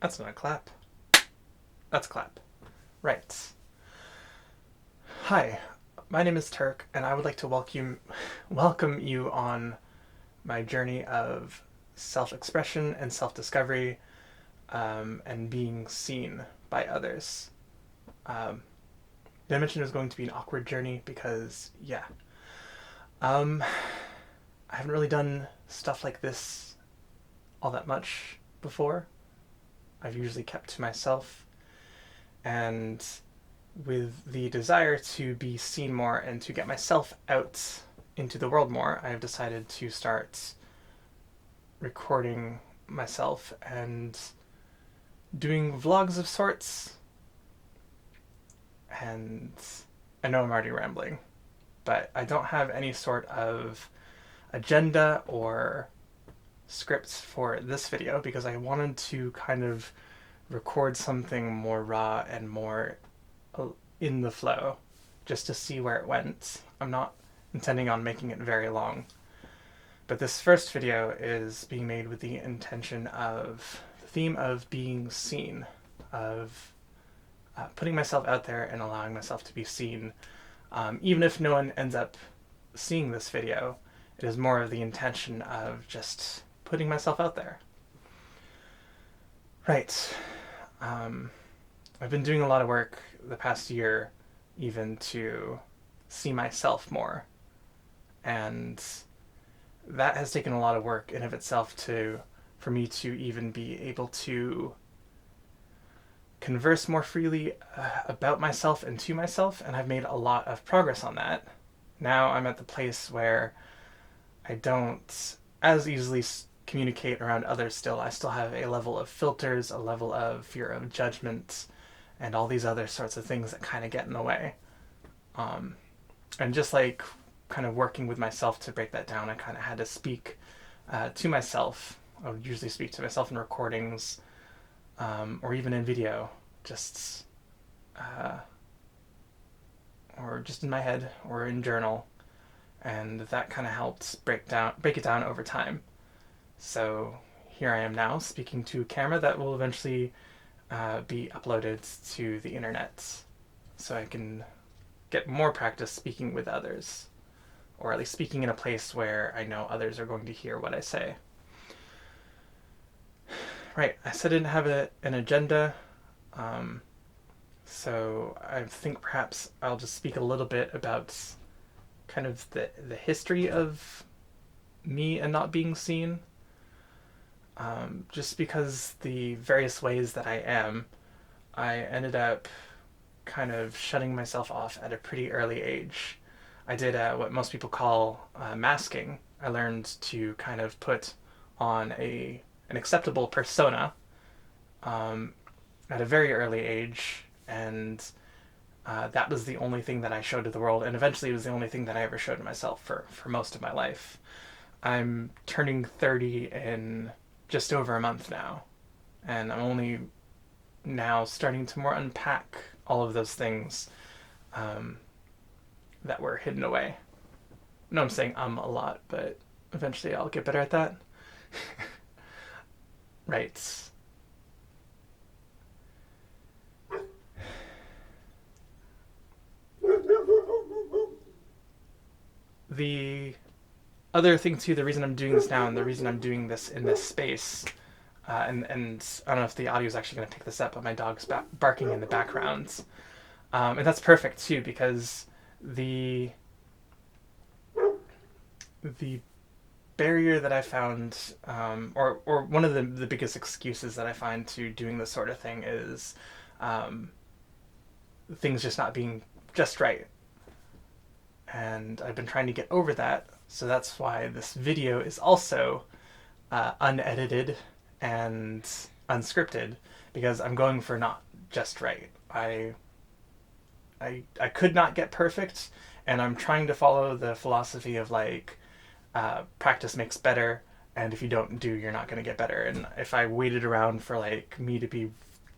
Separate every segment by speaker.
Speaker 1: That's not a clap. That's a clap. Right. Hi, my name is Turk, and I would like to welcome you on my journey of self-expression and self-discovery, and being seen by others. Um, did I mention it was going to be an awkward journey? Because, yeah. Um, I haven't really done stuff like this all that much before. I've usually kept to myself, and with the desire to be seen more and to get myself out into the world more, I have decided to start recording myself and doing vlogs of sorts. And I know I'm already rambling, but I don't have any sort of agenda or scripts for this video because I wanted to kind of record something more raw and more in the flow just to see where it went. I'm not intending on making it very long. But this first video is being made with the intention of the theme of being seen, of putting myself out there and allowing myself to be seen. Even if no one ends up seeing this video, it is more of the intention of just putting myself out there. Right. I've been doing a lot of work the past year even to see myself more. And that has taken a lot of work in of itself for me to even be able to converse more freely about myself and to myself, and I've made a lot of progress on that. Now I'm at the place where I don't as easily communicate around others still. I still have a level of filters, a level of fear of judgment, and all these other sorts of things that kind of get in the way. And just like kind of working with myself to break that down, I kind of had to speak to myself. I would usually speak to myself in recordings, or even in video, just or just in my head or in journal, and that kind of helped break it down over time. So here I am now speaking to a camera that will eventually be uploaded to the internet, so I can get more practice speaking with others, or at least speaking in a place where I know others are going to hear what I say. Right, I said I didn't have an agenda, so I think perhaps I'll just speak a little bit about kind of the history of me and not being seen. Just because the various ways that I ended up kind of shutting myself off at a pretty early age. I did what most people call masking. I learned to kind of put on an acceptable persona at a very early age, and that was the only thing that I showed to the world, and eventually it was the only thing that I ever showed to myself for most of my life. I'm turning 30 in just over a month now, and I'm only now starting to more unpack all of those things that were hidden away. No, I'm saying a lot, but eventually I'll get better at that. Right. The other thing too, the reason I'm doing this now and the reason I'm doing this in this space, and I don't know if the audio is actually going to pick this up, but my dog's barking in the background, and that's perfect too, because the barrier that I found, or one of the biggest excuses that I find to doing this sort of thing is things just not being just right. And I've been trying to get over that, so that's why this video is also unedited and unscripted, because I'm going for not just right. I could not get perfect, and I'm trying to follow the philosophy of like practice makes better, and if you don't do, you're not going to get better. And if I waited around for like me to be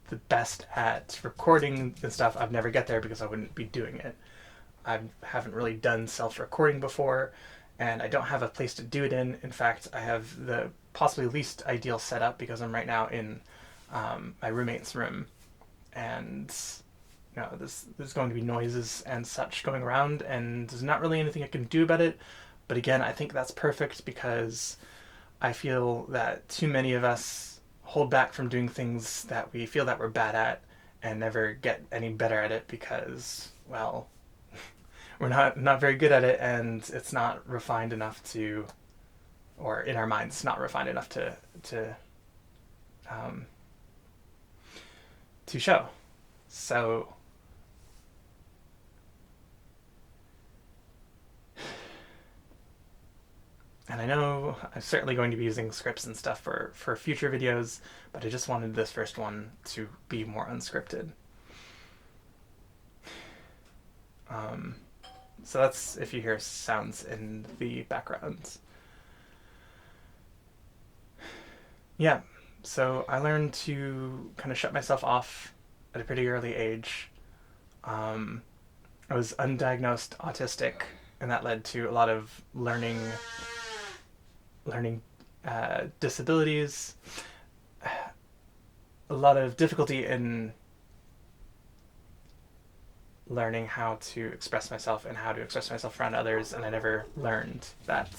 Speaker 1: the best at recording and stuff, I'd never get there because I wouldn't be doing it. I haven't really done self-recording before, and I don't have a place to do it in. In fact, I have the possibly least ideal setup because I'm right now in my roommate's room, and there's going to be noises and such going around, and there's not really anything I can do about it. But again, I think that's perfect because I feel that too many of us hold back from doing things that we feel that we're bad at and never get any better at it because, well, we're not very good at it, and it's not refined enough to, or in our minds, it's not refined enough to um, to show. So and I know I'm certainly going to be using scripts and stuff for future videos, but I just wanted this first one to be more unscripted. Um, so that's if you hear sounds in the background. Yeah, so I learned to kind of shut myself off at a pretty early age. Um, I was undiagnosed autistic, and that led to a lot of learning disabilities, a lot of difficulty in learning how to express myself and how to express myself around others, and I never learned that.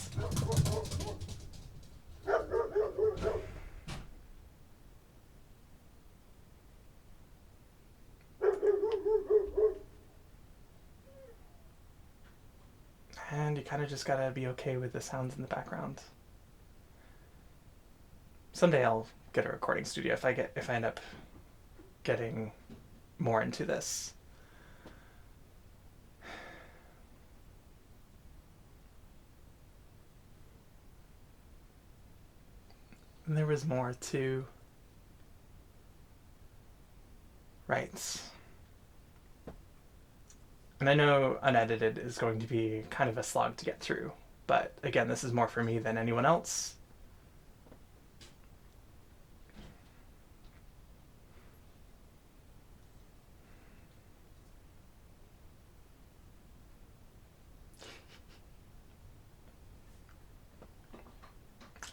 Speaker 1: And you kind of just gotta be okay with the sounds in the background. Someday I'll get a recording studio if I end up getting more into this. And there was more too. Right. And I know unedited is going to be kind of a slog to get through, but again, this is more for me than anyone else.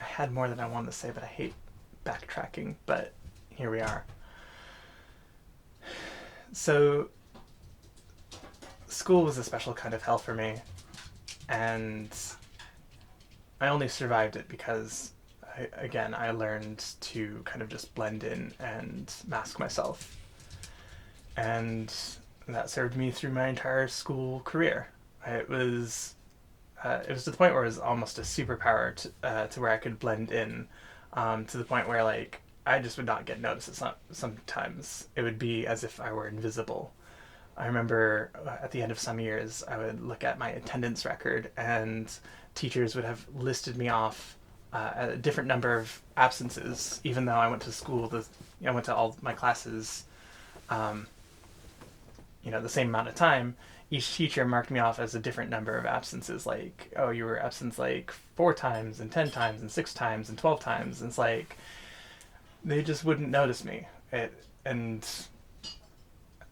Speaker 1: I had more than I wanted to say, but I hate backtracking, but here we are. So, school was a special kind of hell for me, and I only survived it because, I learned to kind of just blend in and mask myself. And that served me through my entire school career. It was to the point where it was almost a superpower to where I could blend in, to the point where like I just would not get noticed. Sometimes it would be as if I were invisible. I remember at the end of some years, I would look at my attendance record, and teachers would have listed me off a different number of absences, even though I went to school. I went to all my classes, um, the same amount of time. Each teacher marked me off as a different number of absences. Like, oh, you were absent like 4 times and 10 times and 6 times and 12 times. And it's like they just wouldn't notice me. And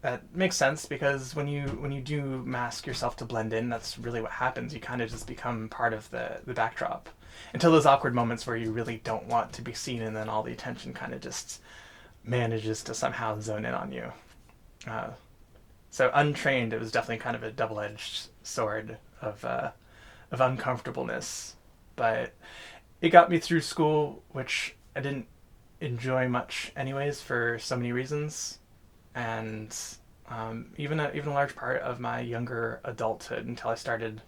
Speaker 1: that makes sense because when you do mask yourself to blend in, that's really what happens. You kind of just become part of the backdrop until those awkward moments where you really don't want to be seen, and then all the attention kind of just manages to somehow zone in on you. Uh, so untrained, it was definitely kind of a double-edged sword of uncomfortableness, but it got me through school, which I didn't enjoy much anyways for so many reasons, and even a large part of my younger adulthood until I started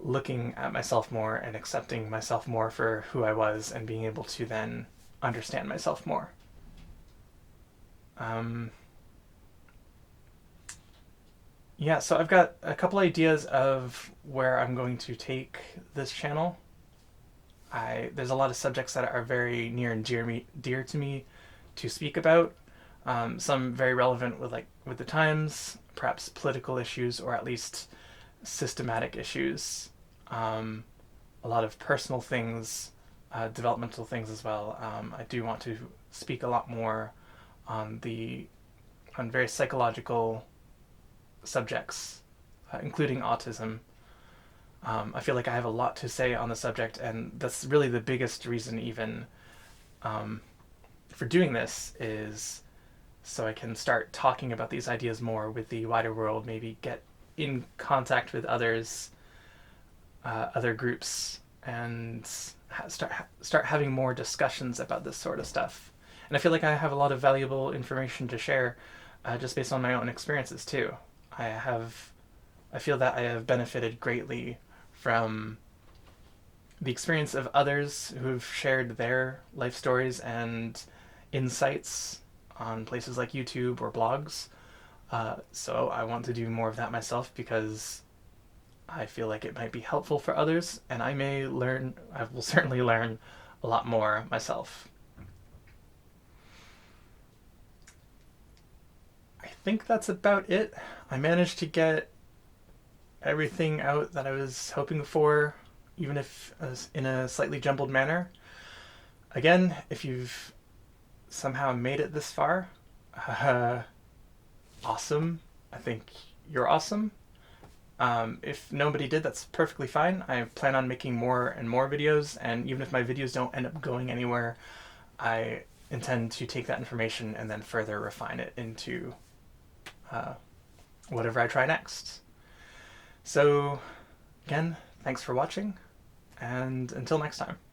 Speaker 1: looking at myself more and accepting myself more for who I was and being able to then understand myself more. Um, yeah, so I've got a couple ideas of where I'm going to take this channel. There's a lot of subjects that are very near and dear to me to speak about. Some very relevant with the times, perhaps political issues or at least systematic issues. Um, a lot of personal things, developmental things as well. I do want to speak a lot more on very psychological subjects, including autism. I feel like I have a lot to say on the subject, and that's really the biggest reason even um, for doing this is so I can start talking about these ideas more with the wider world, maybe get in contact with others, other groups, and start having more discussions about this sort of stuff. And I feel like I have a lot of valuable information to share, just based on my own experiences too. I have, I feel that I have benefited greatly from the experience of others who've shared their life stories and insights on places like YouTube or blogs. So I want to do more of that myself because I feel like it might be helpful for others, and I will certainly learn a lot more myself. I think that's about it. I managed to get everything out that I was hoping for, even if in a slightly jumbled manner. Again, if you've somehow made it this far, uh, awesome. I think you're awesome. If nobody did, that's perfectly fine. I plan on making more and more videos, and even if my videos don't end up going anywhere, I intend to take that information and then further refine it into uh, whatever I try next. So, again, thanks for watching, and until next time.